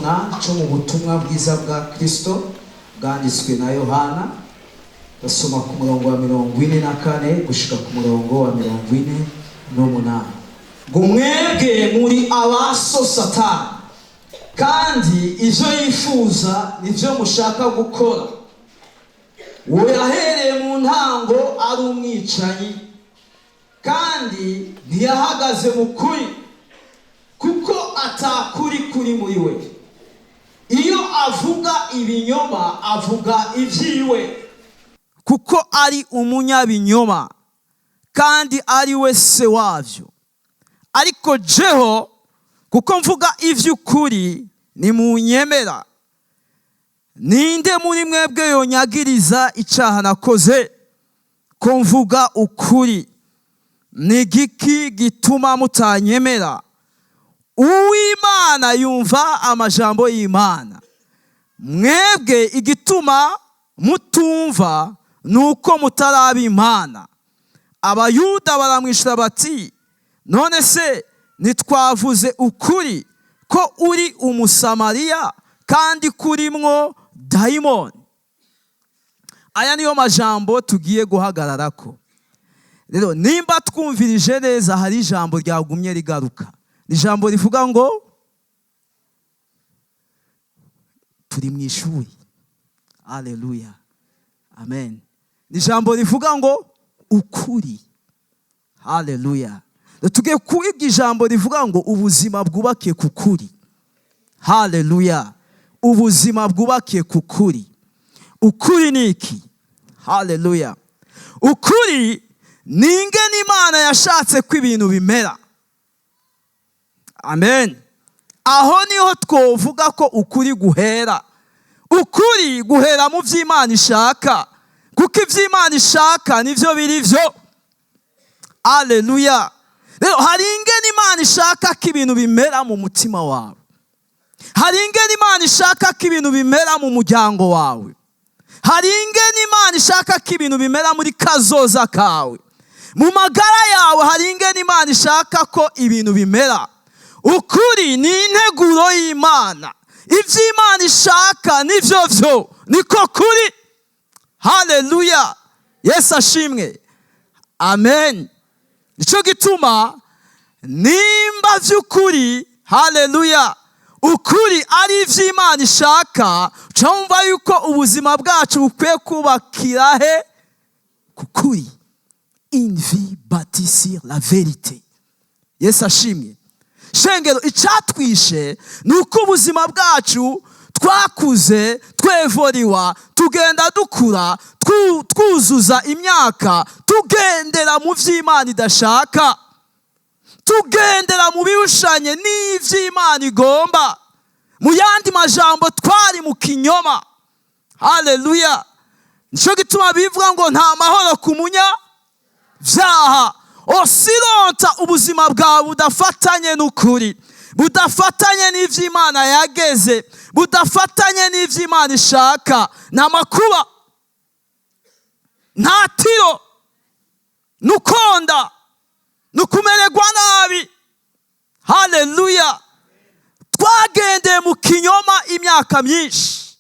gusomwa cyo mu butumwa bwiza bwa Kristo bwanditswe na Yohana, basoma ku murongo wa 44 gushika ku murongo wa 48. Ngo mwebwe muri abaso Satani, kandi ivyo yifuza nivyo mushaka gukora. Uwo yahereye mu ntango ari umwicanyi, kandi ntiyahagaze mu kuri, kuko atakuri kuri muri we. Iyo avuga ibinyoma avuga ivyiwe, kuko ari umunyabinyoma, kandi ari we se wavyo. Ariko jeho, kuko mvuga ivy'ukuri, nimunyemera. Ninde muri mwebwe yonyagiriza icaha nakoze ko mvuga ukuri? Ni giki gituma mutanyemera? Uw'Imana yumva amajambo y'Imana. Mwebwe igituma mutumva nuko mutaraba Imana. Abayuda baramwishura bati, none se nitwavuze ukuri ko uri umusamariya kandi kurimwo daimoni? Aya niyo majambo tugiye guhagararako. Rero nimba twumvirije neza, hari ijambo ryagumye rigaruka. Ijambo rivuga ngo turi mu ishuri. Haleluya. Amen. Ijambo rivuga ngo ukuri. Haleluya. Tugiye kwiga ijambo rivuga ngo ubuzima bwubakiye kukuri. Haleluya. Ubuzima bwubakiye kukuri. Ukuri ni iki? Haleluya. Ukuri ni ingene Imana yashatse ko ibintu bimera. Amen. Aho niho twovuga ko ukuri guhera. Ukuri guhera mu vy'Imana ishaka, kuko ivy'Imana ishaka nivyo biri vyo. Haleluya. Rero hari ingene Imana ishaka ko ibintu bimera mu mutima wawe. Hari ingene Imana ishaka ko ibintu bimera mu muryango wawe. Hari ingene Imana ishaka ko ibintu bimera muri kazoza kawe. Mu magara yawe hari ingene Imana ishaka ko ibintu bimera. Ukuri ni integuro y'Imana. Ivy'Imana ishaka nivyo vyo, niko kuri. Haleluya. Yesu ashimwe. Amen. Nico gituma nimba vy'ukuri, haleluya, ukuri ari ivy'Imana ishaka, cyumva yuko ubuzima bwacu bukwiye kubakira he? Kukuri. Une vie bâtie sur la vérité. Yesu ashimwe. Shengero, icatwishe nuko ubuzima bwacu twakuze twevoriwa, tugenda dukura, twuzuza imyaka, tugendera mu vy'Imana idashaka, tugendera mu birushanye n'ivy'Imana igomba. Mu yandi majambo twari mu kinyoma. Haleluya. Nico gituma bivuga ngo nta mahoro ku munyavyaha. Osironta ubuzima bwawe budafatanye n'ukuri, budafatanye n'ivy'Imana yageze, budafatanye n'ivy'Imana ishaka, n'amakuba, nta tiro, nukonda, nukumererwa nabi. Haleluya. Twagendeye mu kinyoma imyaka myinshi,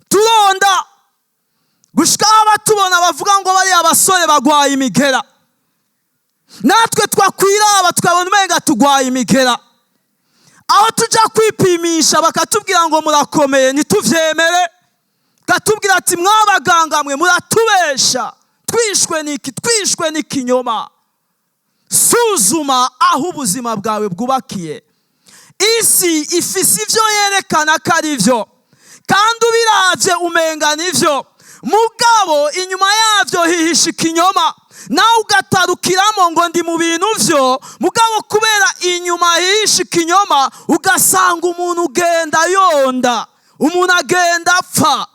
turonda gushika abatubona bavuga ngo bari abasore bagwaye imigera. Natwe twakwiraba tukabona umenga tugwaye imigera. Aho tuja kwipimisha bakatubwira ngo murakomeye, ntituvyemere. Katubwira ati mwabaganga mwe muratubesha, twishwe n'ikinyoma. Suzuma aho ubuzima bwawe bwubakiye. Isi ifise ivyo yerekana ko ari vyo, kandi ubiravye umenga nivyo, mugabo inyuma yavyo hihisha ikinyoma. Nawe ugatarukiramo ngo ndi mu bintu vyo, mugabo kubera inyuma hihisha ikinyoma, ugasanga umuntu ugenda yonda, umuntu agenda apfa.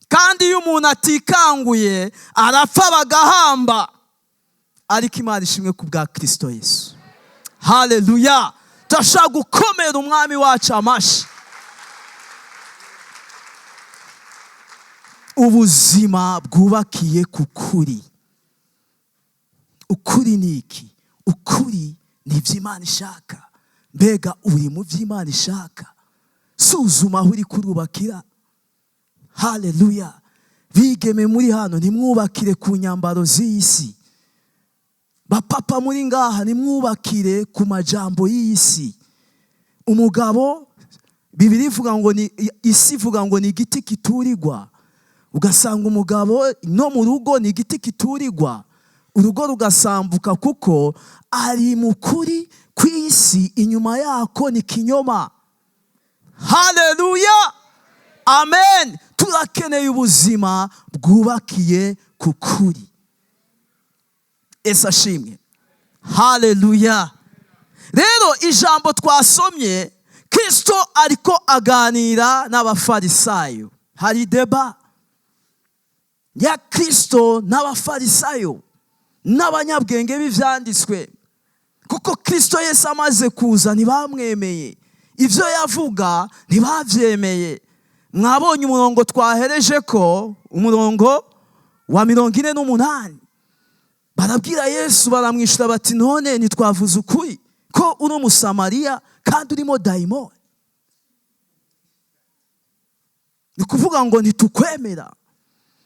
Kandi iyo umuntu atikanguye arapfa bagahamba. Ariko Imana ishimwe ku bwa Kristo Yesu. Haleluya. Turashaka gukomera umwami wacu amashi. Ubuzima bwubakiye kukuri. Ukuri ni iki? Ukuri ni ivy'Imana ishaka. Mbega uri mu vy'Imana ishaka? suzuma aho uri kurubakira. Haleluya. Bigeme muri hano ntimwubakire ku nyambaro z'isi. Bapapa muri ngaha ntimwubakire ku majambo y'isi. Umugabo Bibiri ivuga ngo ni isi ivuga ngo ni igiti kiturirwa. Ugasanga umugabo no mu rugo ni igiti kiturirwa. Urugo rugasambuka kuko ari mukuri kw'isi, inyuma yako ni kinyoma. Haleluya. Amen. Turakeneye ubuzima bwubakiye kukuri. Esa shimwe. Haleluya. Rero ijambo twasomye, Kristo ariko aganira n'abafarisayo. Hari deba ya Kristo n'abafarisayo n'abanyabwenge b'ivyanditswe. Kuko Kristo Yesu amaze kuza ntibamwemeye. Ivyo yavuga ntibavyemeye. Mwabonye umurongo twahereje ko, umurongo wa 48. Barabwira Yesu, baramwishura bati none ntitwavuze ukuri ko uri umusamariya kandi urimo dayimoni? Ni kuvuga ngo ntitukwemera.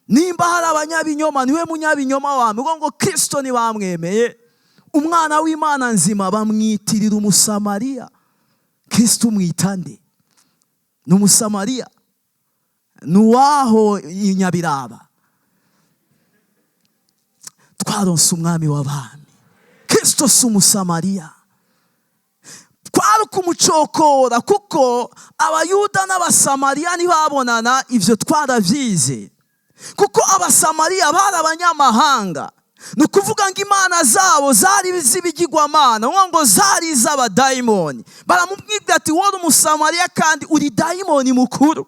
Nimba hari abanyabinyoma, niwe munyabinyoma wame. Ngo Kristo ntibamwemeye. Umwana w'Imana nzima bamwitirira umusamariya. Kristo umwitande ni umusamariya, nuwaho inyabiraba. Twaronse umwami w'abami. Kristo si umusamariya. Twari kumucokora kuko abayuda n'abasamariya ntibabonana. Ivyo twaravyize kuko abasamariya bari abanyamahanga. Ni ukuvuga ngo imana zabo zari z'ibigirwamana, ngo zari iz'abadayimoni. Baramubwira ati wowe umusamariya kandi uri dayimoni mukuru.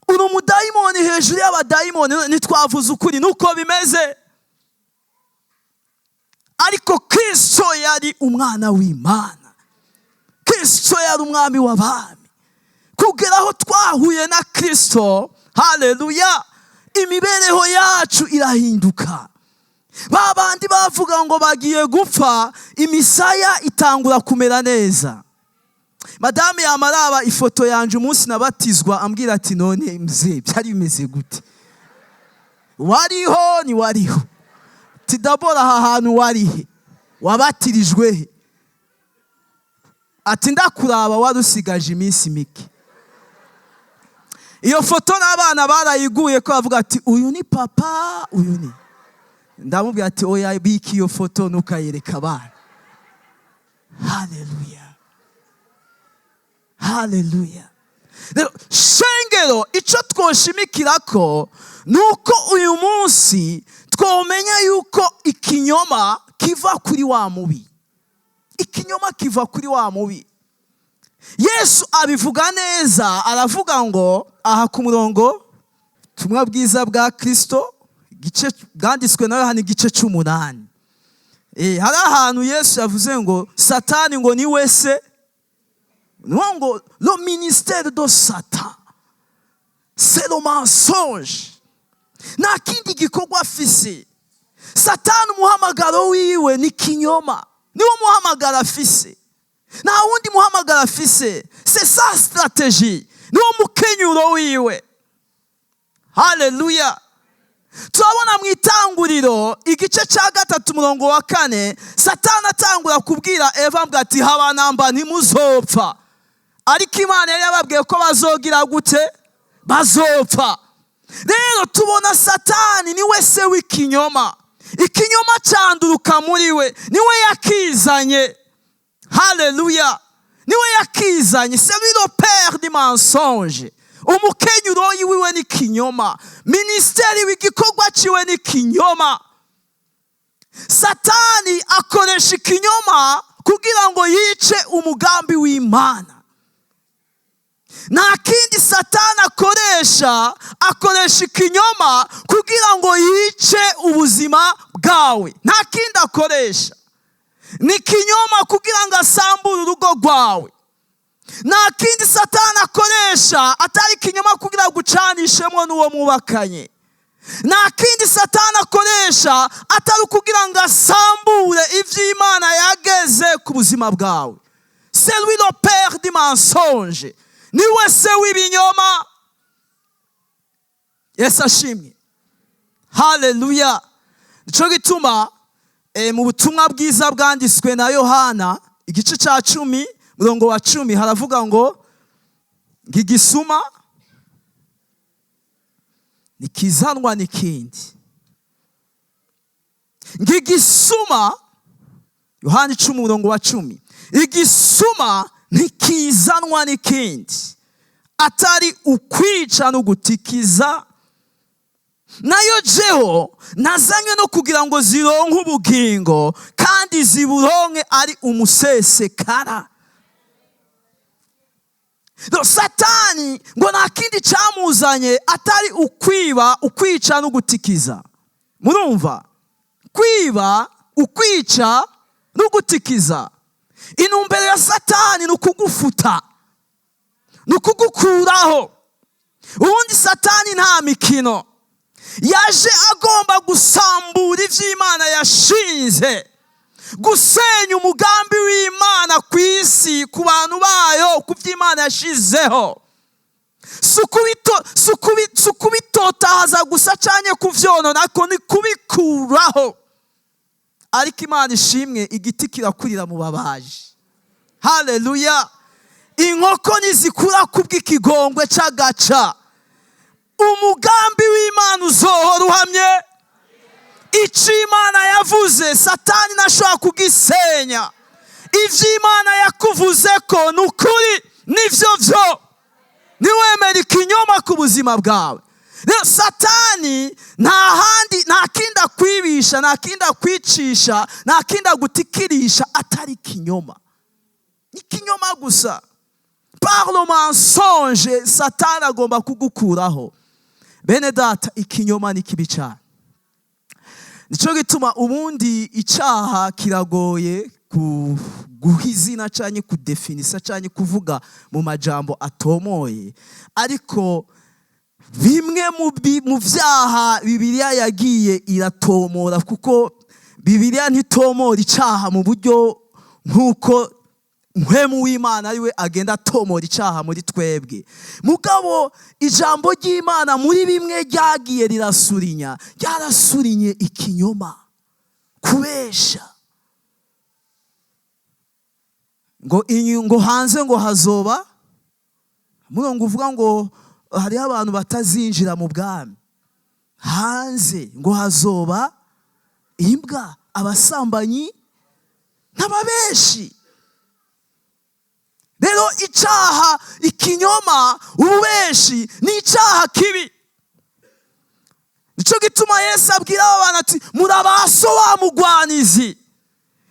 Uri umudayimoni hejuru y'abadayimoni. Ntitwavuze ukuri, nuko bimeze. Ariko Kristo yari umwana w'Imana. Kristo yari umwami w'abami. Kugera aho twahuye na Kristo, haleluya, imibereho yacu irahinduka. Babandi bavuga ngo bagiye gupfa, imisaya itangura kumera neza. Madame Yamara ifoto yanje umunsi nabatizwa ambwira ati none mzee byari bimeze gute? Wariho ni wariho. Tidabora aha hantu warihe? Wabatirijwe he? Ati ndakuraba warusigaje iminsi mike. Iyo foto n'abana barayiguye ko bavuga ati uyu ni papa, uyu ni. Ndamubwira ati oya biki iyo foto nukayereka abana. Haleluya. Haleluya. Rero shengero ico twoshimikirako nuko uyu munsi twomenya yuko ikinyoma kiva kuri wa mubi. Ikinyoma kiva kuri wa mubi. Yesu abivuga neza, aravuga ngo aha ku murongo tumwa bwiza bwa Kristo gice bwanditswe na Yohani gice 8. Hari ahantu Yesu yavuze ngo Satani ngo niwe se. Ngo le ministère de Satan c'est le mensonge. Nta kindi gikorwa afise. Satani umuhamagaro wiwe ni kinyoma. Niwo muhamagara afise. Nta wundi muhamagara afise. C'est sa stratégie. Niwo mukenyuro wiwe. Haleluya. Turabona mu itanguriro igice cya 3 umurongo wa 4, Satani atangura kubwira Eva ati habanamba ntimuzopfa. Ariko Imana yari yababwiye ko bazogira gute? Bazopfa. Rero tubona Satani niwe se w'ikinyoma. Ikinyoma cyanduruka muri we. Niwe yakizanye. Haleluya. Niwe yakizanye. C'est lui le père du mensonge. Umukenyuro wiwe ni kinyoma. Ministeri w'igikorwa ciwe ni kinyoma. Satani akoresha ikinyoma kugira ngo yice umugambi w'Imana. Nta kindi Satani akoresha ikinyoma kugira ngo yice ubuzima bwawe. Nta kindi akoresha. Ni kinyoma kugira ngo asambure urugo rwawe. Nta kindi Satani akoresha atari kinyoma kugira ngo ucanishemo n'uwo mubakanye. Nta kindi Satani akoresha atari kugira ngo asambure ivy'Imana yageze ku buzima bwawe. c'est lui le père du mensonge, niwe se w'ibinyoma. Yesu ashimwe, haleluya. Nico gituma mu butumwa bwiza bwanditswe na Yohana igice ca 10 murongo wa 10 haravuga ngo igisuma nikizanwa n'ikindi. Igisuma, Yohani 10 murongo wa 10, igisuma ntikizanwa n'ikindi atari ukwica no gutikiza. Nayo jeho nazanywe no kugira ngo zironke ubugingo kandi ziburonke ari umusesekara. Satani ngo nta kindi camuzanye atari ukwiba, ukwica no gutikiza. Murumva? Kwiba, ukwica no gutikiza. Intumbero ya Satani ni ukugufuta, ni ukugukuraho. Ubundi Satani nta mikino, yaje agomba gusambura ivy'Imana yashinze, gusenya umugambi w'Imana ku isi, ku bantu bayo, ku vy'Imana yashizeho. Sukubitotahaza gusa canke kuvyonona, ariko ni kubikuraho. Ariko Imana ishimwe, igiti kirakurira mu babaji. Haleluya. Inkoko nizikura kubw'ikigongwe c'agaca, umugambi w'Imana uzohora uhamye. Ico Imana yavuze Satani ntashobora kugisenya. Ivy'Imana yakuvuze ko nukuri nivyo vyo. Niwemera ikinyoma ku buzima bwawe. Rero Satani nta kinda kwibisha, nta kinda kwicisha, nta kinda gutikirisha atari kinyoma. Ni kinyoma gusa. Par le mensonge Satani agomba kugukuraho. Bene data, ikinyoma ni kibi cyane. Nico gituma ubundi icaha kiragoye guha izina canke kudefinisa canke kuvuga mu majambo atomoye. Ariko bimwe mu vyaha Bibiliya yagiye iratomora, kuko Bibiliya ntitomora icaha mu buryo nk'uko Mpwemu w'Imana ariwe agenda atomora icaha muri twebwe. Mugabo ijambo ry'Imana muri bimwe ryagiye ryarasurinye ikinyoma, kubesha. Ngo hanze ngo hazoba, murongo uvuga ngo hariho abantu batazinjira mu bwami. Hanze ngo hazoba imbwa, abasambanyi n'ababeshi. Rero icaha, ikinyoma, ububeshi ni icaha kibi. Nico gituma Yesu abwira abantu ati murabaso wa mugwanizi,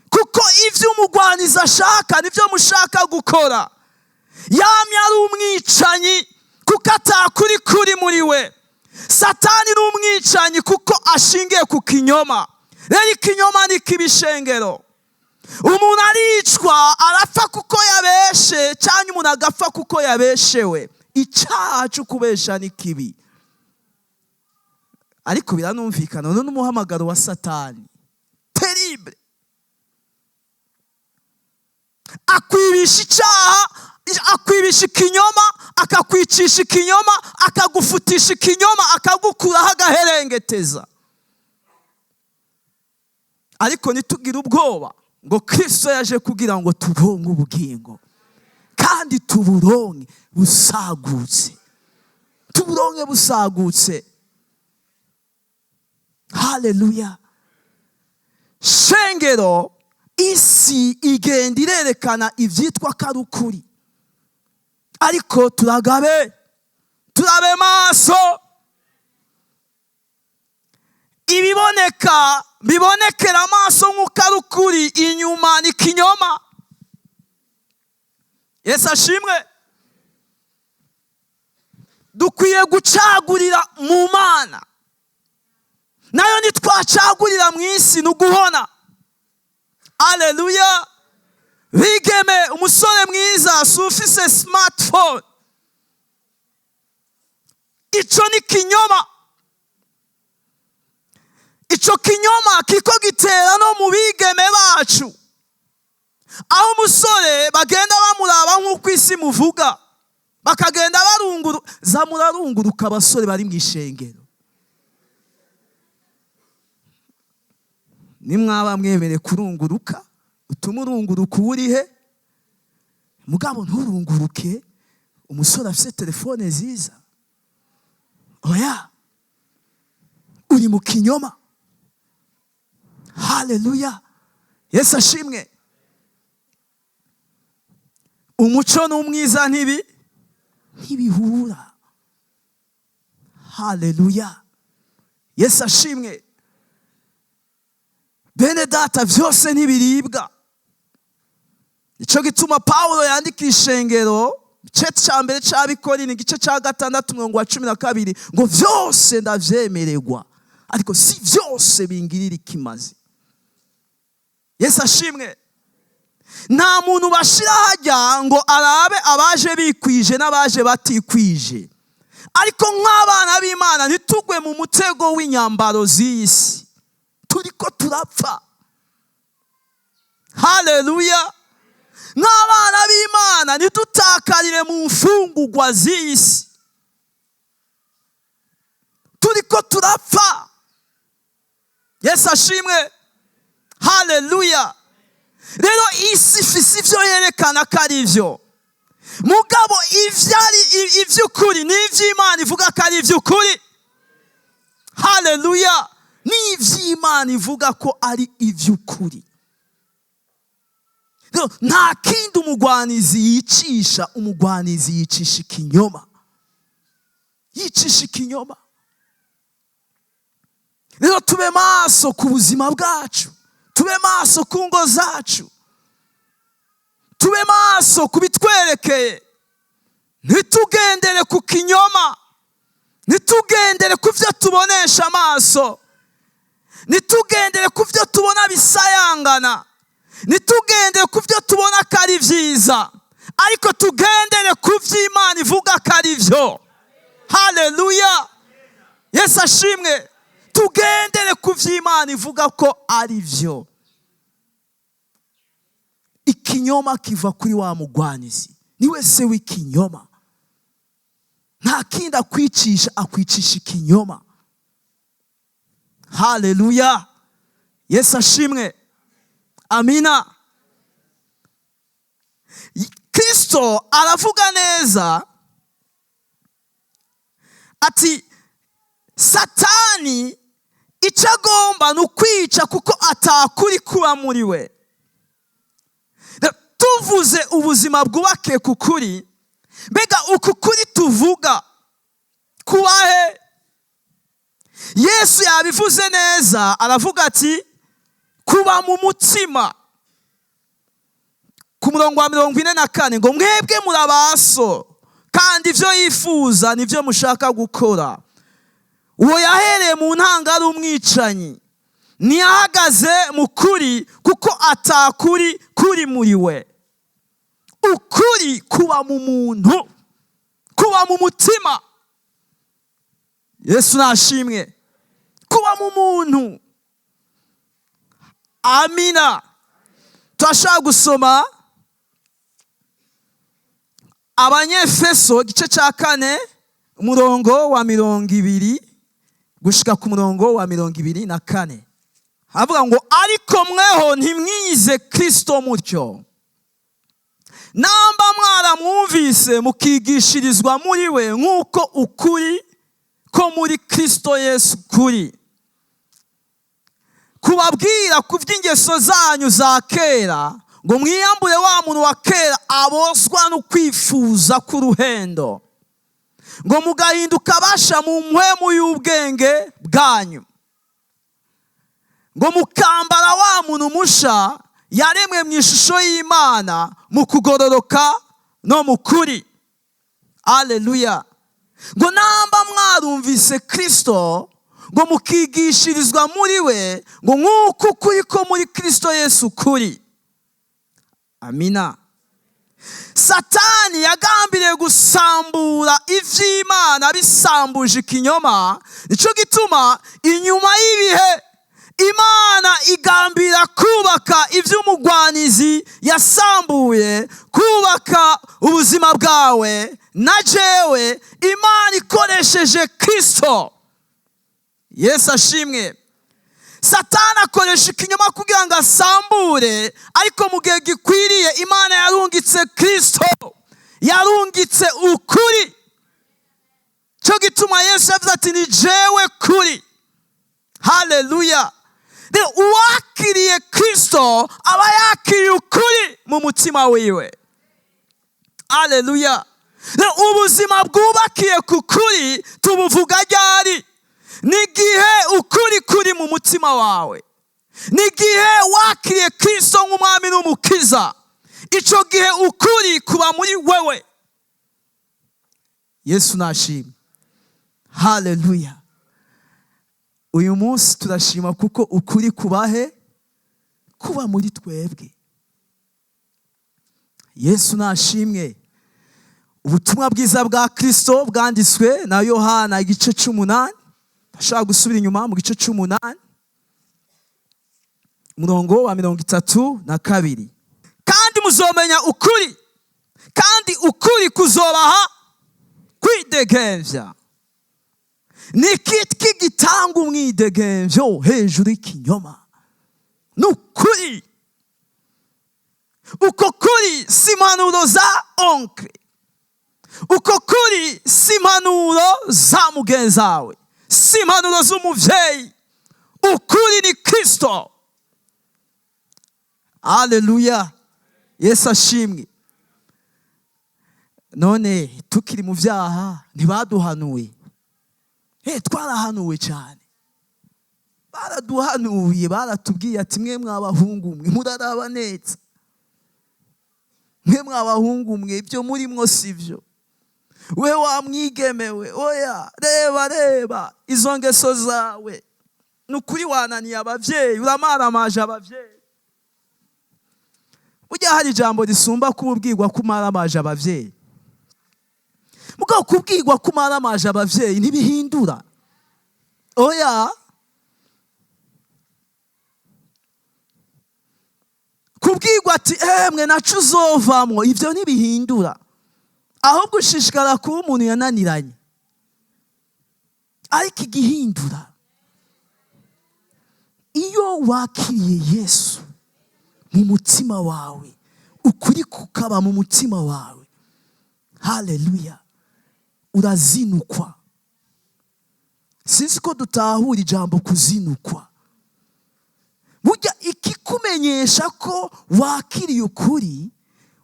kuko ivyo umugwanizi ashaka nivyo mushaka gukora. Yamye ari umwicanyi kuko atakuri kuri muri we. Satani ni umwicanyi kuko ashingiye ku kinyoma. Rero ikinyoma ni kibishengero. Umuntu aricwa arapfa kuko yabeshe, cyangwa umuntu agapfa kuko yabeshewe. Icaha cyo kubesha ni kibi. Ariko biranumvikana n'umuhamagaro wa Satani terrible. Akwibisha icaha, akwibisha ikinyoma, akakwicisha ikinyoma, akagufutisha ikinyoma, akagukuraho agaherengeteza. Ariko nitugira ubwoba ngo Kristo yaje kugira ngo turonke ubugingo, kandi tuburonke busagutse. Tuburonke busagutse. Haleluya. Shengero, isi igenda irerekana ivyitwa karukuri, ariko turabe maso. Bibonekera amaso nk'uko ari ukuri, inyuma ni kinyoma. Yesu ashimwe. Dukwiye gucagurira mu Mana, nayo nitwacagurira mu isi nuguhona. Haleluya. Bigeme, umusore mwiza sufise smartphone, ico ni kinyoma. Ico kinyoma kiko gitera no mu bigeme bacu. aho umusore bagenda bamuraba nk'uko isi muvuga, bakagenda murarunguruka abasore bari mu ishengero. Nimwaba mwemere kurunguruka, utuma urunguruka urihe, mugabo nturunguruke umusore afite telefone nziza. Oya, uri mu kinyoma. Haleluya, Yesu ashimwe. Umuco n'umwiza ntibihura. Haleluya, Yesu ashimwe. Bene data, vyose ntibiribwa. Ico gituma Paulo yandika ishengero, igice ca mbere c'Abikorinto, igice ca 6:12, ngo vyose ndavyemererwa, ariko si vyose bingirira ikimazi. Yesu ashimwe. Nta muntu bashira hajya ngo arabe abaje bikwije n'abaje batikwije, ariko nk'abana b'Imana ntitugwe mu mutego w'inyambaro z'isi. Turiko turapfa. Haleluya. Nk'abana b'Imana ntitutakarire mu mfungurwa z'isi. Turiko turapfa. Yesu ashimwe. Haleluya. Rero isi ifise ivyo yerekana ko arivyo, mugabo ivy'ukuri n'ivy'Imana ivuga ko ari ivy'ukuri. Haleluya. N'ivy'Imana ivuga ko ari ivy'ukuri. Rero nta kindi umugwanizi yicisha, umugwanizi yicisha ikinyoma. Yicisha ikinyoma. Rero tube maso ku buzima bwacu, tube maso ku ngo zacu, tube maso ku bitwerekeye. Ntitugendere ku kinyoma, ntitugendere ku vyo tubonesha amaso, ntitugendere ku vyo tubona bisayangana, ntitugendere ku vyo tubona ko ari vyiza, ariko tugendere ku vy'Imana ivuga ko ari vyo. Haleluya, Yesu ashimwe. Tugendere ku vy'Imana ivuga ko ari vyo. Ikinyoma kiva kuri wa mugwanizi, niwe se w'ikinyoma. Nta kindi akwicisha, akwicisha ikinyoma. Haleluya, Yesu ashimwe. Amina. Kristo aravuga neza ati Satani ico agomba ni ukwica, kuko atakuri kuba muri we. Tuvuze ubuzima bwubakiye kukuri, mbega ukukuri tuvuga kubahe? Yesu yabivuze neza, aravuga ati kuba mu mutima. Ku murongo wa 44, ngo mwebwe murabaso, kandi ivyo yifuza nivyo mushaka gukora. Uwo yahereye mu ntanga ari umwicanyi, ntiyahagaze mu kuri, kuko atakuri kuri muri we. Ukuri kuba mu muntu, kuba mu mutima. Yesu nashimwe. Kuba mu muntu. Amina. Turashaka gusoma Abanyefeso igice ca 4 umurongo wa 20 gushika ku murongo wa 24. Havuga ngo ariko mweho ntimwize Kristo mutyo, namba mwaramwumvise mukigishirizwa muri we, nk'uko ukuri ko muri Kristo Yesu kuri. Kubabwira ku vy'ingeso zanyu za kera, ngo mwiyambure wa muntu wa kera aboswa no kwifuza k'uruhendo, ngo mugahinduka basha mu mpwemu y'ubwenge bwanyu, ngo mukambara wa muntu musha yaremwe mu ishusho y'Imana, mu kugororoka no mu kuri. Haleluya. Ngo namba mwarumvise Kristo, ngo mukigishirizwa muri we, ngo nk'uko ukuri ko muri Kristo Yesu kuri. Amina. Satani yagambiriye gusambura ivy'Imana bisambuje ikinyoma. Nico gituma inyuma y'ibihe Imana igambira kubaka ivy'umugwanizi yasambuye, kubaka ubuzima bwawe na jewe, Imana ikoresheje Kristo. Yesu ashimwe. Satani akoresha ikinyoma kugira ngo asambure, ariko mu gihe gikwiriye Imana yarungitse Kristo, yarungitse ukuri. Cyo gituma Yesu yavuze ati ni jewe kuri. Haleluya. Uwakiriye Kristo aba yakiriye ukuri mu mutima wiwe. Haleluya. Ubuzima bwubakiye kukuri tubuvuga ryari? Nigihe ukuri kuri mu mutima wawe, nigihe wakiriye Kristo nk'umwami n'umukiza, ico gihe ukuri kuba muri wewe. Yesu nashimwe. Haleluya. Uyu munsi turashima kuko ukuri kubahe? Kuba muri twebwe. Yesu nashimwe. Ubutumwa bwiza bwa Kristo bwanditswe na Yohani igice 8. Ndashaka gusubira inyuma mu gice 8 umurongo wa 32. Kandi muzomenya ukuri, kandi ukuri kuzobaha kwidegemvya. Ni kitiki gitanga umwidegemvyo hejuru y'ikinyoma. Nukuri. Uko kuri si impanuro za onkle. Uko kuri si impanuro za mugenzawe, si impanuro z'umuvyeyi. Ukuri ni Kristo. Haleluya. Yesu ashimwe. None tukiri mu vyaha ntibaduhanuye? Twarahanuwe cyane. Baraduhanuye, baratubwiye ati mwe mw'abahungu mwe muraraba neza. Mwe mw'abahungu mwe ibyo muri mwo sivyo. We wamwigemewe, oya reba izo ngeso zawe. Nukuri wananiye abavyeyi, uramaramaje abavyeyi. Ujya hari ijambo risumba kubwirwa kumaramaje abavyeyi. Mugabo kubwirwa kumaramaje abavyeyi ntibihindura. Oya. Kubwirwa ati mwe nacu uzovamwo, ivyo ntibihindura. Ahubwo ushishikara kuba umuntu yananiranye. Ariko igihindura, iyo wakiriye Yesu mu mutima wawe, ukuri kukaba mu mutima wawe, haleluya, urazinukwa. Sinzi ko dutahura ijambo kuzinukwa. Burya ikikumenyesha ko wakiriye ukuri,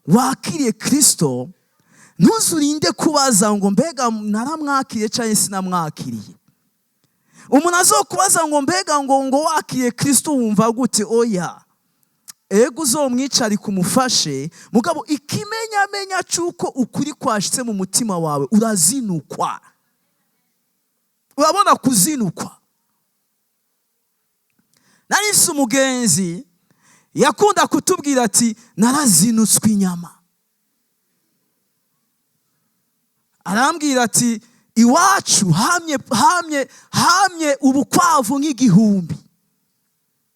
wakiriye Kristo, ntuzurinde kubaza ngo mbega naramwakiriye cyangwa sinamwakiriye. Umuntu azokubaza ngo mbega ngo wakiriye Kristo wumva gute? Oya. Ego uzomwicari kumufashe, mugabo ikimenyamenya cyuko ukuri kwashitse mu mutima wawe, urazinukwa. Urabona kuzinukwa. Narisi umugenzi yakunda kutubwira ati narazinutswe inyama. Arambwira ati iwacu hamye ubukwavu nk'igihumbi.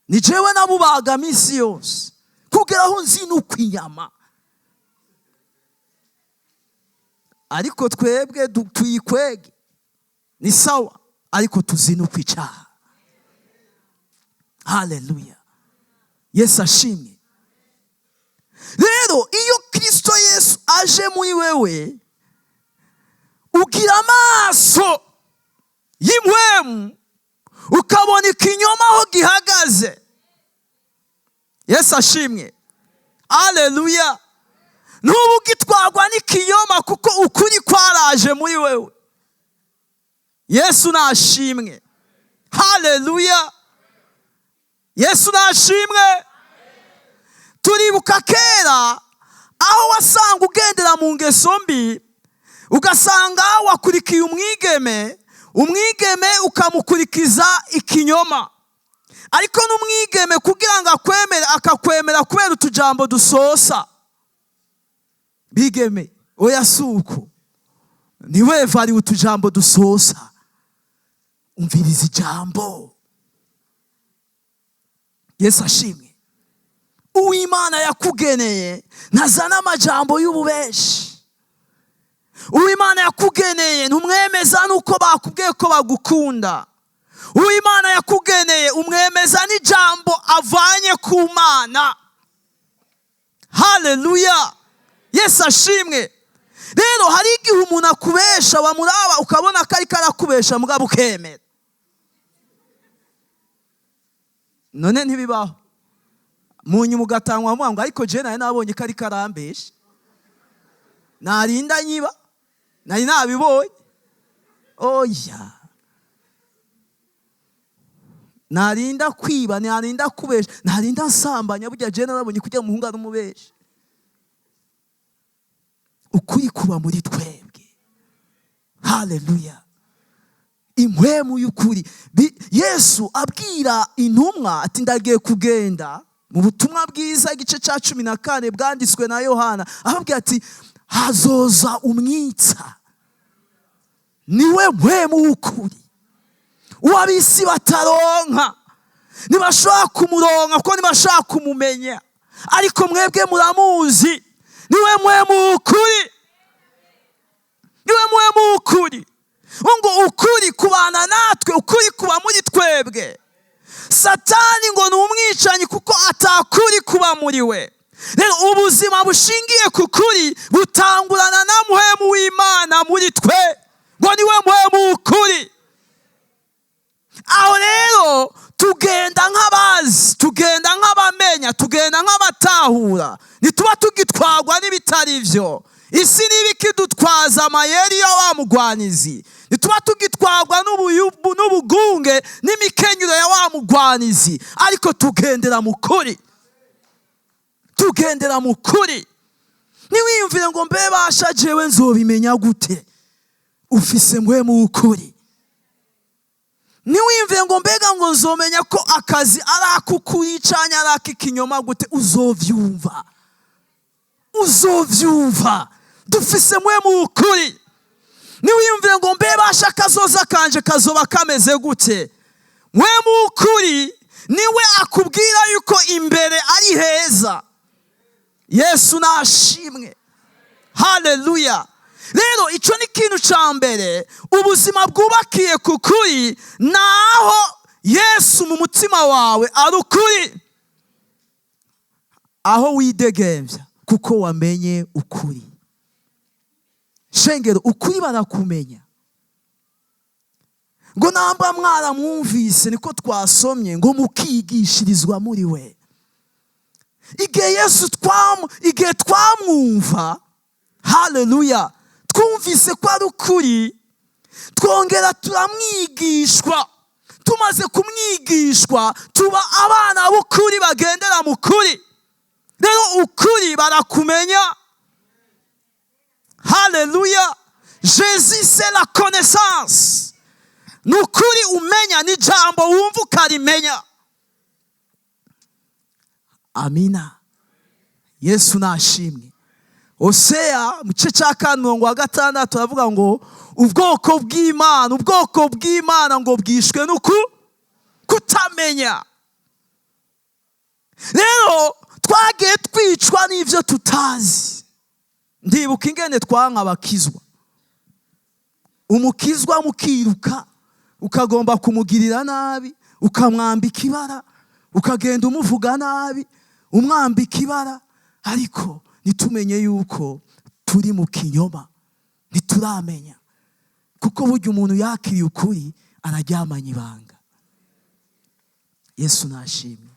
Ni jewe nabubaga misi yose kugera aho nzinukwa inyama. Ariko twebwe tuyikwege ni sawa, ariko tuzinukwa icyaha. Haleluya. Yesu ashimwe. Rero iyo Kristo Yesu aje muri wewe, ugira amaso y'imwemu, ukabona ikinyoma aho gihagaze. Yesu ashimwe. Haleluya. Nubu gitwagwa n'ikinyoma kuko ukuri kwaraje muri wewe. Yesu nashimwe. Haleluya. Yesu nashimwe. Turibuka kera aho wasanga ugendera mu ngeso mbi, ugasanga wakurikiye umwigeme ukamukurikiza ikinyoma. Ariko n'umwigeme kugira ngo akakwemera kubera utujambo dusosa. Bigeme oya suko, niwe vari utujambo dusosa. Umviriza ijambo. Yesu ashimwe. Uwimana yakugeneye ntazana amajambo y'ububeshi. Uwimana yakugeneye ntumwemeza nuko bakubwiye ko bagukunda. Uwimana yakugeneye umwemeza n'ijambo avanye ku Mana. Haleluya. Yesu ashimwe. Rero hari igihe umuntu akubesha wamuraba ukabona ko ariko arakubesha mugabo ukemera. None ntibibaho. Munyuma ugatangwa avuga ngo ariko je naye nabonye ko ariko arambesha. Narinda nyiba. Nari nabibonye. Oya. Narinda kwiba, narinda kubesha, narinda nsambanya burya je narabonye kujya muhungu ari umubesha. Ukuri kuba muri twebwe. Haleluya. Impwemu y'ukuri. Yesu abwira intumwa ati ndagiye kugenda mu butumwa bwiza igice cya 14 bwanditswe na Yohana. Ababwira ati hazoza umwitsa. Niwe mpwemu w'ukuri. Uwabisi bataronka. Ntibashobora kumuronka kuko ntibashobora kumumenya. Ariko mwebwe muramuzi. Niwe mpwemu w'ukuri. Niwe mpwemu w'ukuri. Ngo ukuri kubana natwe, ukuri kuba muri twebwe. Satani ngo ni umwicanyi kuko atakuri kuba muri we. Rero ubuzima bushingiye ku kuri butangurana na mpwemu w'Imana muri twe. Ngo niwe mpwemu w'ukuri. Aho rero tugenda nk'abazi, tugenda nk'abamenya, tugenda nk'abatahura. Nituba tugitwagwa n'ibitari vyo. Isi n'ibikidutwaza amayeri ya wa mugwanizi. Nituba tugitwagwa n'ubugunge n'imikenyero ya wa mugwanizi. Ariko tugendera mu kuri. Tugendera mu kuri. Niwiyumvire ngo mbe basha jewe nzobimenya gute? Ufise mpwemu w'ukuri. Niwiyumvire ngo mbega ngo nzomenya ko akazi ari akukuri canke ari akikinyoma gute? Uzovyumva. Uzovyumva. Dufise mpwemu w'ukuri. Niwiyumvire ngo mbe basha kazoza kanje kazoba kameze gute? Mpwemu w'ukuri niwe akubwira yuko imbere ari heza. Yesu nashimwe. Haleluya. Rero ico ni kintu ca mbere, ubuzima bwubakiye kukuri, naho Yesu mu mutima wawe ari ukuri. Aho widegemvya kuko wamenye ukuri. Shengero ukuri barakumenya. Ngo namba mwaramwumvise niko twasomye ngo mukigishirizwa muri we. Igihe Yesu igihe twamwumva, haleluya, twumvise ko ari ukuri, twongera turamwigishwa. Tumaze kumwigishwa tuba abana b'ukuri bagendera mu kuri. Rero ukuri barakumenya. Haleluya. Jésus c'est la connaissance. Nukuri umenya ni jambo wumva ukarimenya. Amina. Yesu nashimwe. Hosea mu gice cya 5:6 turavuga ngo ubwoko bw'Imana ngo bwishwe nuku kutamenya. Rero twagiye twicwa n'ivyo tutazi. Ndibuka ingene twanka bakizwa. Umukizwa mukiruka ukagomba kumugirira nabi, ukamwambika ibara, ukagenda umuvuga nabi, umwambika ibara, ariko nitumenye yuko turi mu kinyoma, nituramenya. Kuko burya umuntu yakiriye ukuri araryamanya ibanga. Yesu nashimwe.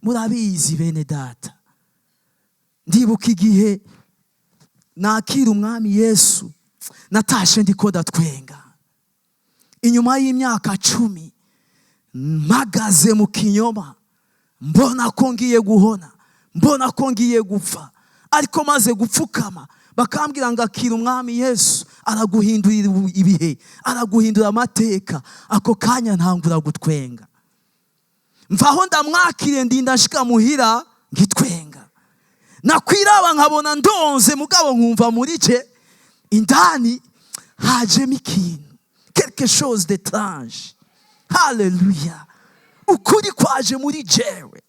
Murabizi bene data. Ndibuka igihe nakira umwami Yesu, natashe ndiko ndatwenga. Inyuma y'imyaka 10 mpagaze mu kinyoma, mbona ko ngiye guhona, mbona ko ngiye gupfa. Ariko maze gupfukama bakambwira ngo akira umwami Yesu araguhindurira ibihe, araguhindura amateka. Ako kanya ntangura gutwenga. Mvaho ndamwakire ndinda nshika muhira ngitwenga. Nakwiraba nkabona ndonze mugabo nkumva muri je indani hajemo ikintu, quelque chose d'étrange. Haleluya. ukuri kwaje muri jewe,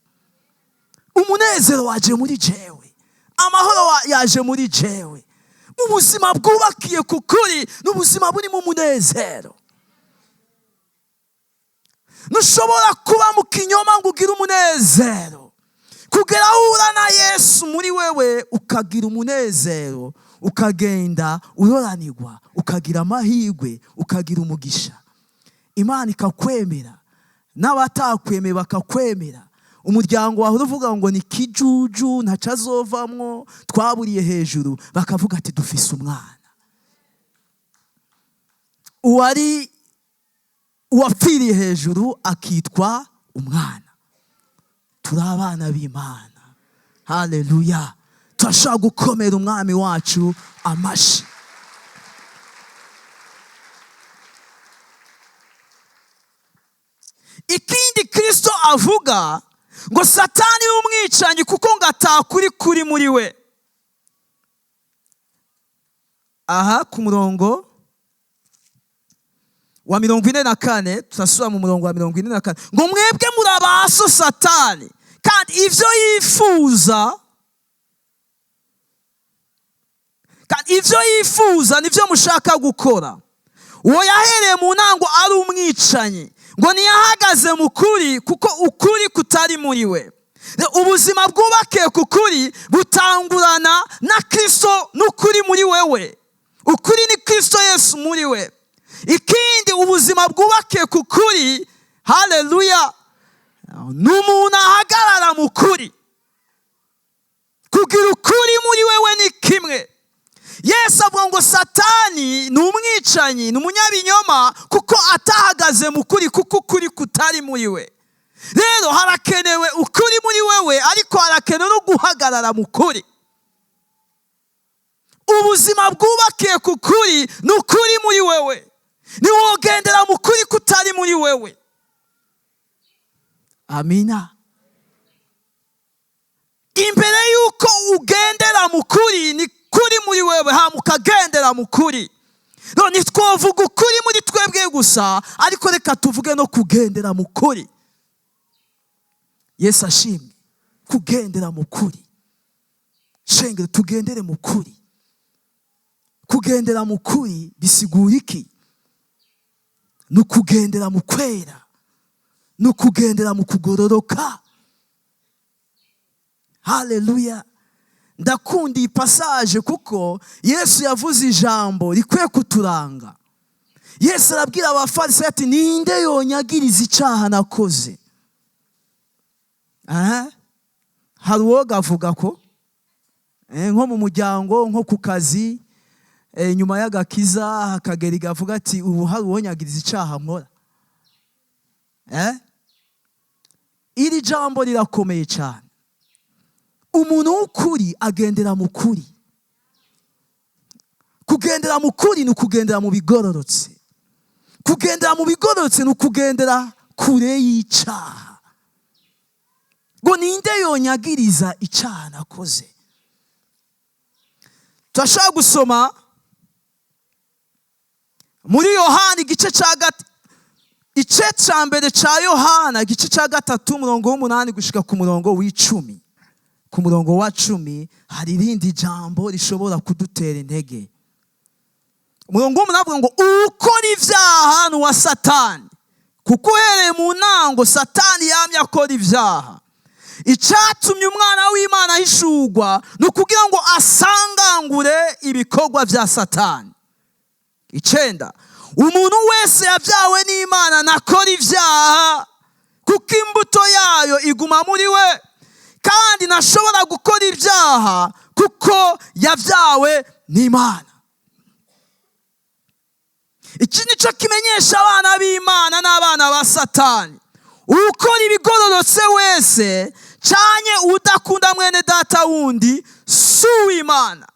umunezero waje muri jewe, amahoro yaje muri jewe. Ubuzima bwubakiye kukuri n'ubuzima burimo umunezero. Ntushobora kuba mu kinyoma ngo ugire umunezero, kugera aho uhura na Yesu muri wewe ukagira umunezero, ukagenda uroranirwa, ukagira amahirwe, ukagira umugisha. Imana ikakwemera, n'abatakwemera bakakwemera. Umuryango wawe uvuga ngo ni kijuju ntaco azovamwo, twaburiye hejuru, bakavuga ati dufise umwana. Uwapfiriye hejuru akitwa umwana. Turi abana b'Imana. Haleluya. Turashobora gukomera umwami wacu amashi. Ikindi Kristo avuga ngo Satani n'umwicanyi kuko ngo atakuri kuri muri we. Aha ku murongo wa 44, turasubira mu murongo wa 44, ngo mwebwe murabaso Satani kandi ivyo yifuza nivyo mushaka gukora. Uwo yahereye mu ntango ari umwicanyi, ngo ntiyahagaze mu kuri kuko ukuri kutari muri we. Ubuzima bwubakiye kukuri butangurana na Kristo n'ukuri muri wewe. Ukuri ni Kristo Yesu muri we. Ikindi ubuzima bwubakiye kukuri, haleluya, n'umuntu ahagarara mu kuri. Kugira ukuri muri wewe ni kimwe. Yesu avuga ngo Satani ni umwicanyi, ni umunyabinyoma kuko atahagaze mu kuri, kuko ukuri kutari muri we. Rero harakenewe ukuri muri wewe, ariko harakenewe no guhagarara mu kuri. Ubuzima bwubakiye kukuri ni ukuri muri wewe. Niwogendera mu kuri kutari muri wewe. Amina. Imbere yuko ugendera mu kuri ni kuri muri wewe, mukagendera mu kuri. None twovuga ukuri muri twebwe gusa, ariko reka tuvuge no kugendera mu kuri. Yesu ashimwe. Kugendera mu kuri. Shenge tugendere mu kuri. Kugendera mu kuri bisigura iki? Nukugendera mu kwera, nukugendera mu kugororoka. Haleluya. Ndakunda iyi passage kuko Yesu yavuze ijambo rikwiye kuturanga. Yesu arabwira abafarisayo ati ninde yonyagiriza icyaha nakoze? Hari uwo gavuga ko nko mu muryango, nko ku kazi, nyuma y'agakiza hakagera igavuga ati ubu hari uwonyagiriza icyaha nkora. Iri jambo rirakomeye cyane. Umuntu w'ukuri agendera mu kuri. Kugendera mu kuri ni ukugendera mu bigororotse. Kugendera mu bigororotse ni ukugendera kure y'icyaha. Ngo ninde yonyagiriza icyaha nakoze? Turashaka gusoma muri Yohani igice cya mbere cya Yohana igice cya 3 umurongo w'8 gushika ku murongo w'10. Ku murongo wa 10 hari irindi jambo rishobora kudutera intege. Umurongo w'8 avuga ngo ukora ivyaha ni wa Satani, kuko uhereye mu ntango Satani yamye akora ivyaha. Icatumye umwana w'Imana ahishurwa ni ukugira ngo asangangure ibikorwa vya Satani. 9, umuntu wese yavyawe n'Imana nakora ivyaha, kuko imbuto yayo iguma muri we, kandi nashobora gukora ibyaha kuko yavyawe n'Imana. Iki nico kimenyesha abana b'Imana n'abana ba Satani. Ukora ibigororotse wese canye udakunda mwene data wundi si uw'Imana.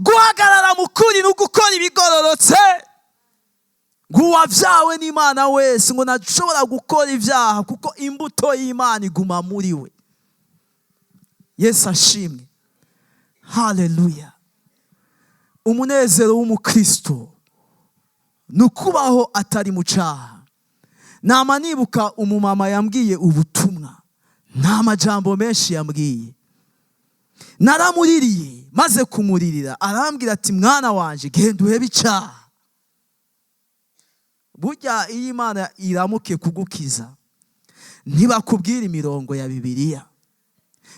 Guhagarara mu kuri no gukora ibigororotse, guwavyawe n'Imana wese ngo nashobora gukora ibyaha kuko imbuto y'Imana iguma muri we. Yesu ashimwe. Haleluya. Umunezero w'umukristo nukubaho atari mu cyaha. nama nibuka umumama yambwiye ubutumwa, nta majambo menshi yambwiye, naramuririye, maze kumuririra arambwira ati mwana wanje genda uhebe icyaha. Burya iyo Imana iramuke kugukiza ntibakubwira imirongo ya Bibiliya.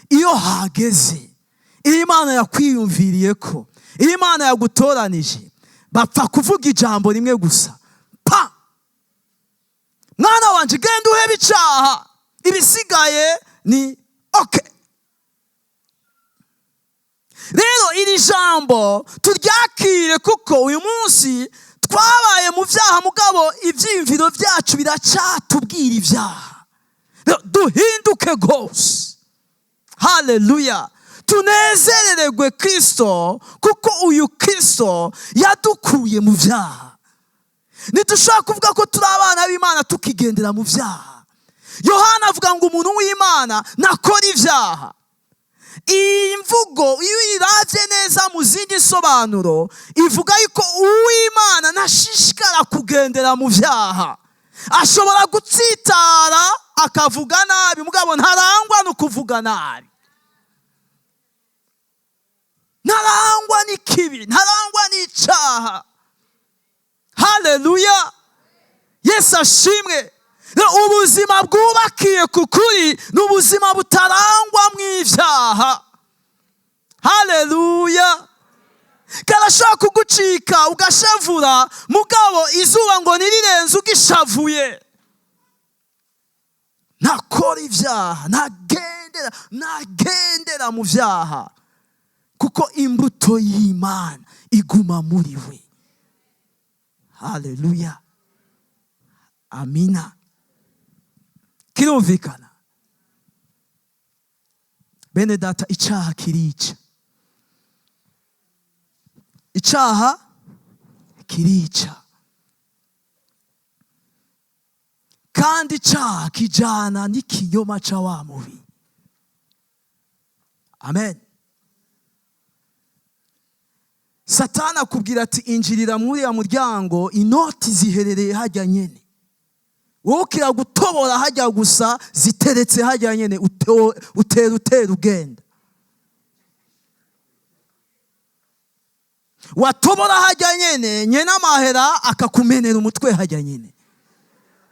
Iyo hageze, iyo Imana yakwiyumviriye ko, iyo Imana yagutoranije, bapfa kuvuga ijambo rimwe gusa, pa, mwana wanje genda uhebe icyaha, ibisigaye ni okay. Rero iri jambo turyakire, kuko uyu munsi twabaye mu vyaha, mugabo ivyiyumviro vyacu biracatubwira ivyaha. Duhinduke gose. Haleluya. Tunezerererwe Kristo, kuko uyu Kristo yadukuye mu vyaha. Ntidushobora kuvuga ko turi abana b'Imana tukigendera mu vyaha. Yohani avuga ngo umuntu w'Imana nakora ivyaha. Iyi mvugo iyo uyiravye neza mu zindi sobanuro ivuga yuko uw'Imana ntashishikara kugendera mu vyaha. Ashobora gutsitara akavuga nabi, mugabo ntarangwa no kuvuga nabi, ntarangwa n'ikibi, ntarangwa n'icaha. Haleluya. Yesu ashimwe. Ubuzima bwubakiye kukuri n'ubuzima butarangwa mw'ivyaha. Haleluya. Karashobora kugucika ugashavura, mugabo izuba ngo nirirenze ugishavuye. Nakora ivyaha, nagendera mu vyaha, kuko imbuto y'Imana iguma muri we. Haleluya. Amina. Kirumvikana? Bene data, icyaha kirica. Icyaha kirica. Kandi icyaha kijana n'ikinyoma ca wa mubi. Amen. Satani akubwira ati injirira muri ya muryango, inoti ziherereye hajya nyene. Wowe ukira gutobora hajya gusa, ziteretse hajya nyene, utera ugenda. Watobora hajya nyene, nyene amahera akakumenera umutwe hajya nyene,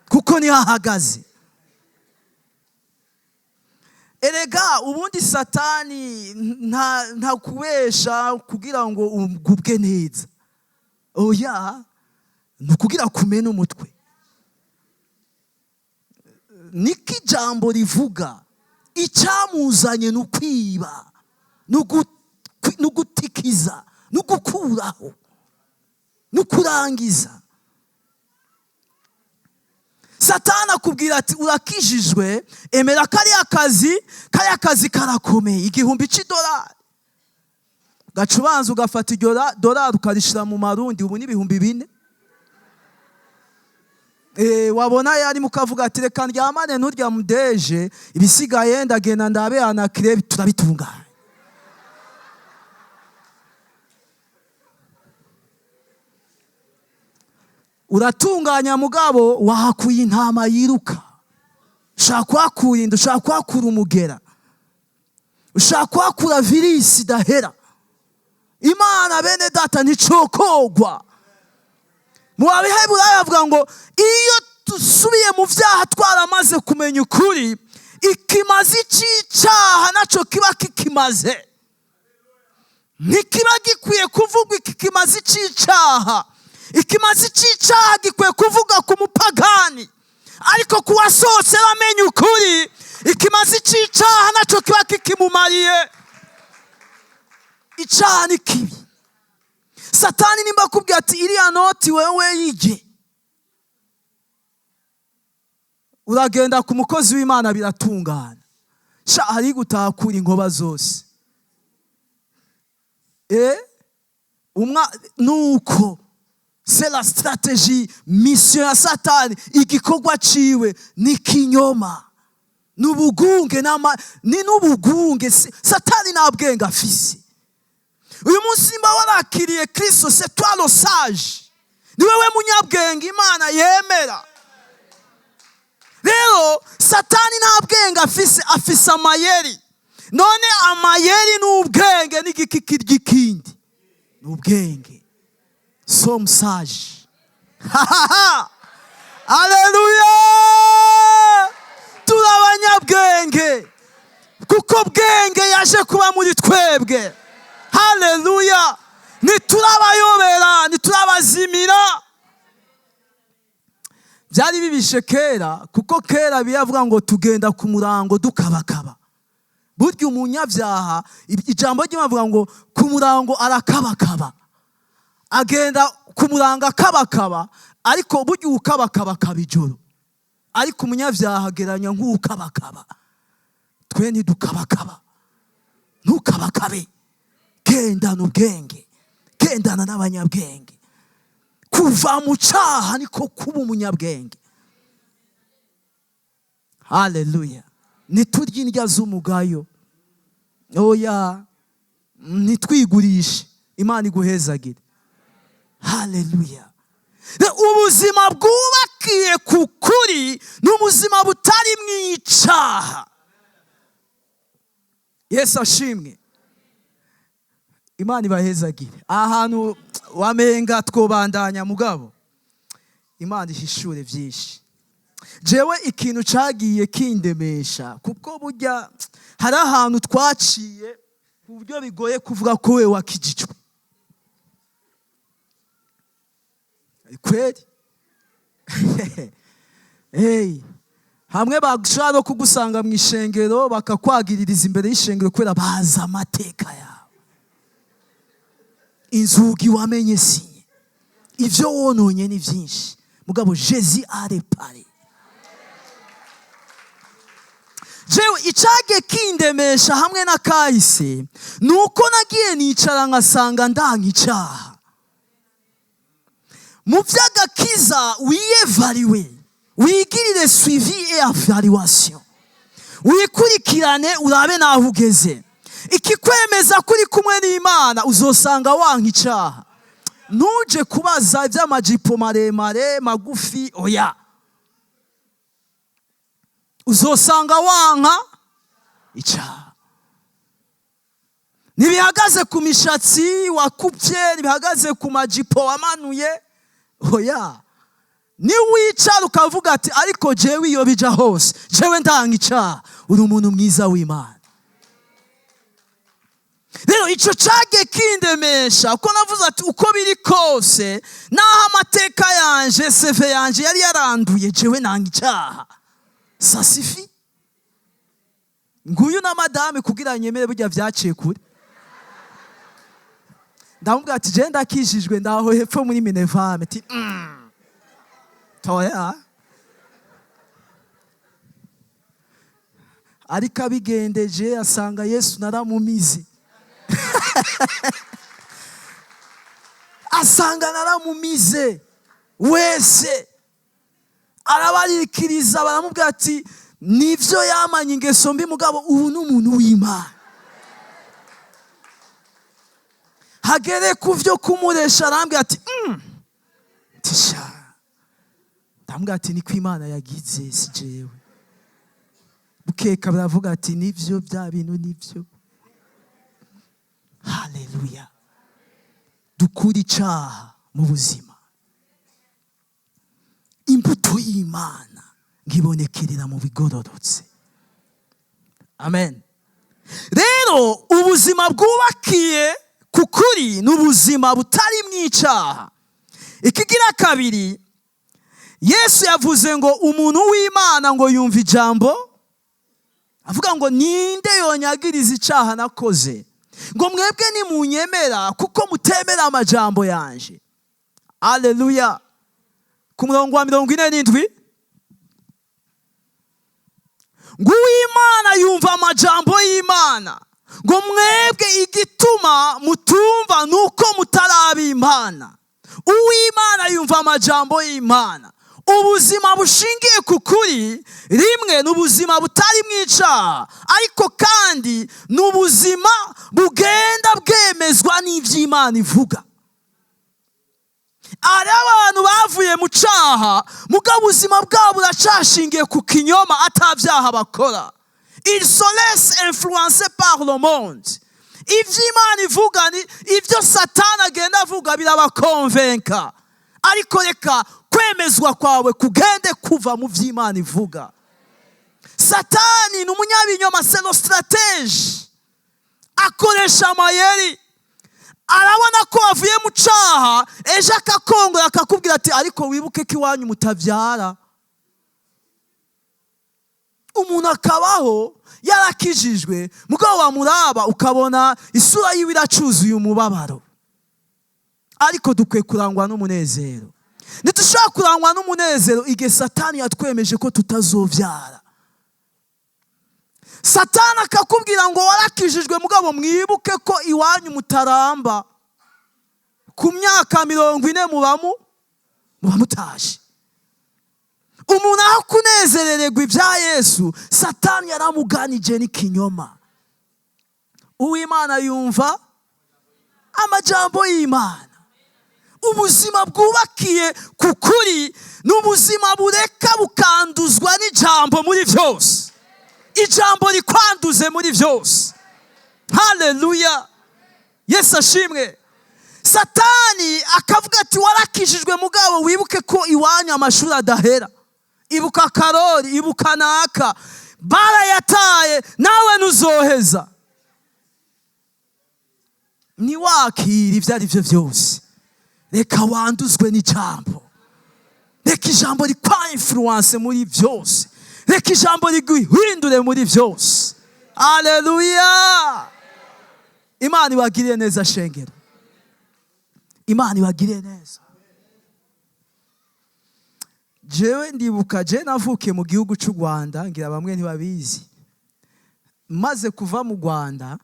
kuko ni hahagaze. Erega ubundi Satani nta kubesha kugira ngo ugubwe neza. Oya, nukugira kumena umutwe. Niki jambo rivuga icyamuzanye n'ukwiba, n'ugutikiza, n'ugukuraho, n'ukurangiza. Satani akubwira ati urakijijwe, emera kariya kazi karakomeye, $1,000. Gacubanza ugafata iryo dolari ukarishira mu marundi, ubu ni $4,000. Wabona yari mukavuga ati reka ndyamane nturya mudeje, ibisigaye ndagenda ndabe anakire turabitunganya. Uratunganya mugabo wahakuye intama yiruka. Ushaka kwakura inda, ushaka kwakura umugera, ushaka kwakura virisi dahera. Imana bene data nticokogwa. Mu Baheburayo avuga ngo iyo dusubiye mu vyaha twaramaze kumenya ukuri, ikimazi c'icyaha naco kiba kikimaze. Ntikiba gikwiye kuvuga iki kimazi c'icyaha. Ikimazi c'icyaha gikwiye kuvuga ku mupagani, ariko kuwasohotse bamenye ukuri, ikimazi c'icyaha naco kiba kikimumariye. Icyaha ni kibi. Satani nimba akubwira ati iriya noti wewe yige, uragenda ku mukozi w'Imana biratungana. Hari gutakura inkoba zose. Nuko c'est la stratégie, mission ya Satani. Igikorwa ciwe ni kinyoma, n'ubugunge, ni n'ubugunge. Satani nta bwenge afise. Uyu munsi mba warakiriye Kristo, c'est toi le sage. Ni wewe munyabwenge Imana yemera. Satani nta bwenge afise amayeri. None amayeri n'ubwenge n'igiki kirya ikindi? N'ubwenge. Somme sage. Haleluya! Turabanyabwenge kuko bwenge yaje kuba muri twebwe. Haleluya! Ntiturabayobera, ntiturabazimira. Byari bibishe kera, kuko kera biyavuga ngo tugenda ku murango dukabakaba. Burya umunyabyaha, ijambo ry'Imana rivuga ngo ku murango arakabakaba. Agenda ku murango akabakaba, ariko burya ukabakaba ijoro. Ariko umunyabyaha ageranya nk'ukabakaba. Twe ntidukabakaba. Ntukabakabe. Gendana ubwenge. Gendana n'abanyabwenge. Kuva mu cyaha niko kuba umunyabwenge. Haleluya. Niturya indya z'umugayo. Oya, nitwigurishe. Imana iguhezagire. Haleluya. Ubuzima bwubakiye kukuri n'ubuzima butari mwicaha. Yesu ashimwe. Imana ibahezagire. Ahantu wamenga twobandanya mugabo. Imana ihishure byinshi. Jewe ikintu cagiye kindemesha kuko burya hari ahantu twaciye ku buryo bigoye kuvuga ko we wakijijwe. Kweli? Hey, hamwe bagusha no kugusanga mu ishengero bakakwagiririza imbere y'ishengero kwera baza amateka yawe. Inzugi wamenye sinye. Ivyo wononye ni vyinshi. Mugabo Jésus a réparé. Jewe icage kindemesha hamwe na kahise nuko nagiye nicara ngasanga ndangicaha. Mu vy'agakiza wiyevariwe, wigirire suivi et evaluation. Wikurikirane urabe naho ugeze. Ikikwemeza kuri kumwe n'Imana uzosanga wankicaha. Ntuje kubaza iby'amajipo maremare magufi, oya. Uzosanga wanka icaha. Nibihagaze ku mishatsi wakupye, nibihagaze ku majipo wamanuye, oya. Ni wicara ukavuga ati ariko jewe iyo bija hose, jewe ndangicaha, uri umuntu mwiza w'Imana. Rero ico cage kindemesha uko navuze ati uko biri kose naho amateka yanje CV yanje yari yaranduye jewe nangicaha. Ça suffit. Nguyu na madame kugira nyemere burya vyaciye kure. Ndamubwira ati je ndakijijwe ndaho hepfo muri Minevame ati toya. Ariko abigendeje asanga Yesu naramumize. Asanga naramumize wese. Arabarikiriza baramubwira ati nivyo yamanye ingeso mbi mugabo ubu n'umuntu w'Imana. Hagere kuvyo kumuresha arambwira ati tisha. Ndamubwira ati ni kw'Imana yagize si jewe. Bukeka baravuga ati nivyo bya bintu nivyo. Haleluya. Dukuri icaha mu buzima. Imbuto y'Imana ngibonekerera mu bigororotse. Amen. Rero ubuzima bwubakiye kukuri n'ubuzima butari mwicaha. Ikigira kabiri, Yesu yavuze ngo umuntu w'Imana ngo yumva ijambo avuga ngo ninde yonyagiriza icaha nakoze, ngo mwebwe nimunyemera kuko mutemera amajambo yanje. Haleluya. Ku murongo wa 47 ngo Uwimana yumva amajambo y'Imana, ngo mwebwe igituma mutumva nuko mutarabi Imana. Uwimana yumva amajambo y'Imana. Ubuzima bushingiye kukuri rimwe n'ubuzima butari mwicaha, ariko kandi n'ubuzima bugenda bwemezwa n'ivy'Imana ivuga. ari abantu bavuye mu caha mugabo ubuzima bwabo buracashingiye ku kinyoma atavyaha bakora. Ils se laissent influencer par le monde. Ivyo Imana ivuga ivyo Satani agenda avuga birabakonvenka, ariko reka kwemezwa kwawe kugende kuva mu vy'Imana ivuga. Satani ni umunyabinyoma, c'est le stratège, akoresha amayeri. Arabona ko avuye mu caha, ejo akakongora akakubwira ati ariko wibuke ko iwanyu mutavyara. Umuntu akabaho yarakijijwe mugabo wamuraba ukabona isura yiwe iracuzuye umubabaro. Ariko dukwiye kurangwa n'umunezero. Ntidushobora kurangwa n'umunezero igihe Satani yatwemeje ko tutazovyara. Satani akakubwira ngo warakijijwe mugabo mwibuke ko iwanyu mutaramba, ku myaka 40 muba mutaje. Umuntu aho kunezerererwa ibya Yesu, Satani yaramuganije n'ikinyoma. Uw'Imana yumva amajambo y'Imana. Ubuzima bwubakiye kukuri n'ubuzima bureka bukanduzwa n'ijambo muri vyose. Ijambo rikwanduze muri vyose. Haleluya. Yesu ashimwe. Satani akavuga ati warakijijwe mugabo wibuke ko iwanyu amashuri adahera. Ibuka Karori, ibuka Naka, barayataye nawe nuzoheza. Niwakira ivyo ari vyo vyose, reka wanduzwe n'ijambo. Reka ijambo rikwa influence muri vyose. Reka ijambo riguhindure muri vyose. Haleluya. Imana ibagiriye neza shengero. Imana ibagiriye neza. Jewe ndibuka navukiye mu gihugu cy'u Rwanda, ngira bamwe ntibabizi. Maze kuva mu Rwanda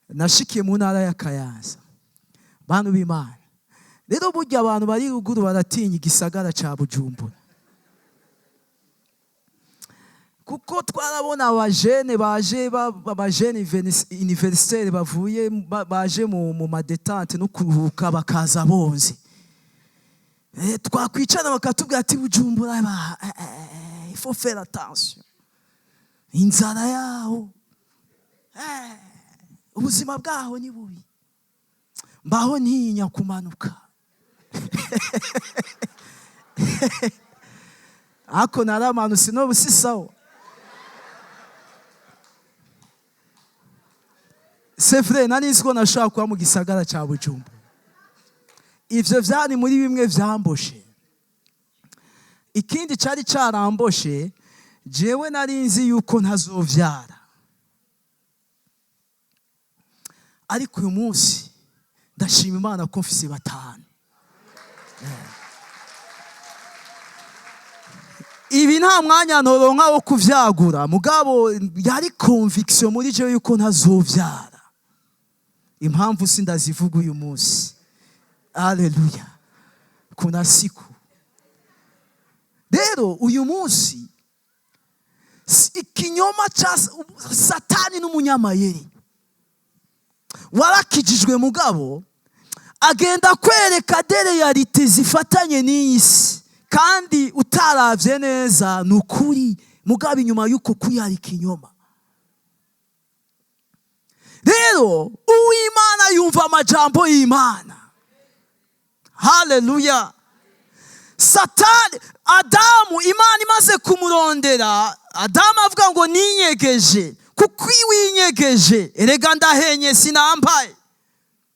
nashikiye mu ntara ya Kayanza. Bantu b'Imana, rero burya abantu bari ruguru baratinya igisagara ca Bujumbura, kuko twarabona abajene abajene universitaire bavuye baje mu madetante no kuruhuka bakaza bonze. Twakwicara bakatubwira ati Bujumbura il faut faire attention, inzara yaho, ubuzima bwaho ni bubi, mbaho ntinya kumanuka. Ako naramanutse no busisaho. C'est vrai, nanizi ko nashaka kuba mu gisagara ca Bujumbura. Ivyo vyari muri bimwe vyamboshe. Ikindi cari caramboshe, jewe narinzi yuko ntazovyara. Ariko uyu munsi ndashima Imana ko mfise batanu. Ibi nta mwanya noronka wo kuvyagura, mugabo yari conviction muri jewe yuko ntazovyara. Impamvu sindazivuga uyu munsi. Haleluya. Kuna siku. Rero uyu munsi ikinyoma cha Satani n'umunyamayeri warakijijwe mugabo agenda kwereka realite zifatanye n'isi, kandi utaravye neza nukuri mugabo inyuma yuko kuri hari ikinyoma. Rero uw'Imana yumva amajambo y'Imana. Haleluya. Satani, Adamu, Imana imaze kumurondera, Adamu avuga ngo ninyegeje, kuko winyegeje erega ndahenye sinambaye.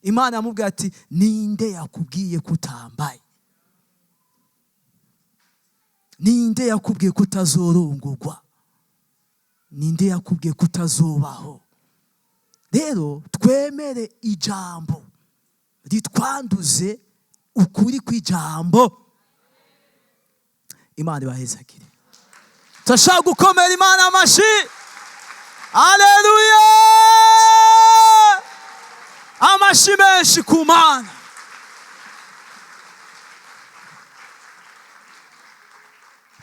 Imana amubwira ati ninde yakubwiye kutambaye? Ninde yakubwiye kutazorongorwa? Ninde yakubwiye kutazobaho? Rero twemere ijambo ritwanduze ukuri kw'ijambo. Imana ibahezagire. Turashaka gukomera Imana amashi. Haleluya. Amashi menshi ku Mana.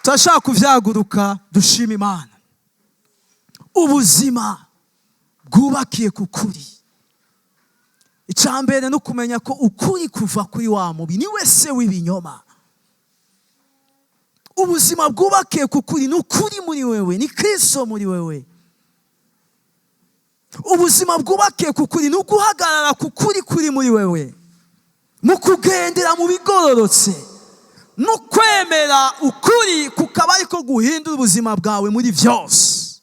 Turashaka kuvyaguruka dushima Imana. Ubuzima bwubakiye kukuri. icambere no kumenya ko ukuri kuva kuri wa mubi niwe se w'ibinyoma. Ubuzima bwubakiye kukuri ni ukuri muri wewe, ni Kristo muri wewe. Ubuzima bwubakiye kukuri ni uguhagarara kukuri kuri muri wewe, mu kugendera mu bigororotse, no kwemera ukuri kukaba ariko guhindura ubuzima bwawe muri vyose.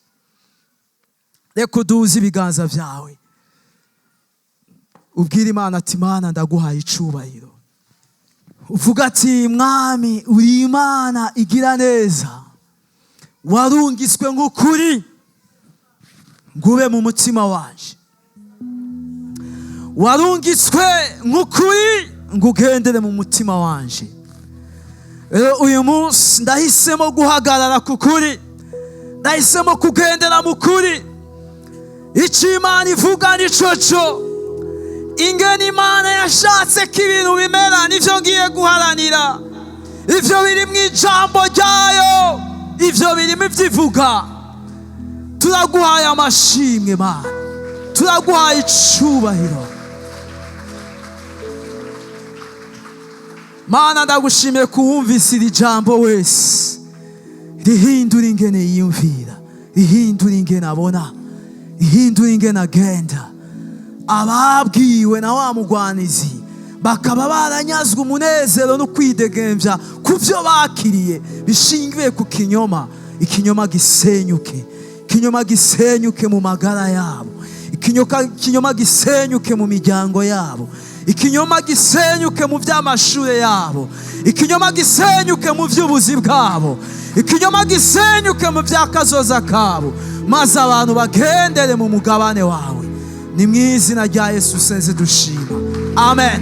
Reka uduze ibiganza vyawe ubwira Imana ati Mana ndaguhaye icubahiro. Uvuga ati Mwami uri Imana igira neza, warungiswe nk'ukuri ngube mu mutima wanje, warungiswe nk'ukuri ngugendere mu mutima wanje. Uyu munsi ndahisemo guhagarara kukuri, ndahisemo kugendera mu kuri. Icyo Imana ivuga ni coco, ingene Imana yashatse ko ibintu bimera nivyo ngiye guharanira. Ivyo biri mu ijambo ryayo, ivyo biri mu ivyivuga. Turaguhaye amashimwe Mana, turaguhaye icubahiro. Mana ndagushimiye kuwumvise iri jambo wese, rihindura ingene yiyumvira, rihindura ingene abona, rihindura ingene agenda. Ababwiwe na wa mugwanizi bakaba baranyazwe umunezero no kwidegemvya kuvyo bakiriye bishingiye ku kinyoma. Ikinyoma gisenyuke, ikinyoma gisenyuke mu magara yabo, ikinyoma gisenyuke mu miryango yabo, ikinyoma gisenyuke mu vy'amashure yabo, ikinyoma gisenyuke mu vy'ubuzi bwabo, ikinyoma gisenyuke mu vy'akazoza kabo, maze abantu bagendere mu mugabane wawe. Ni mw'izina rya Yesu senze dushima. Amen.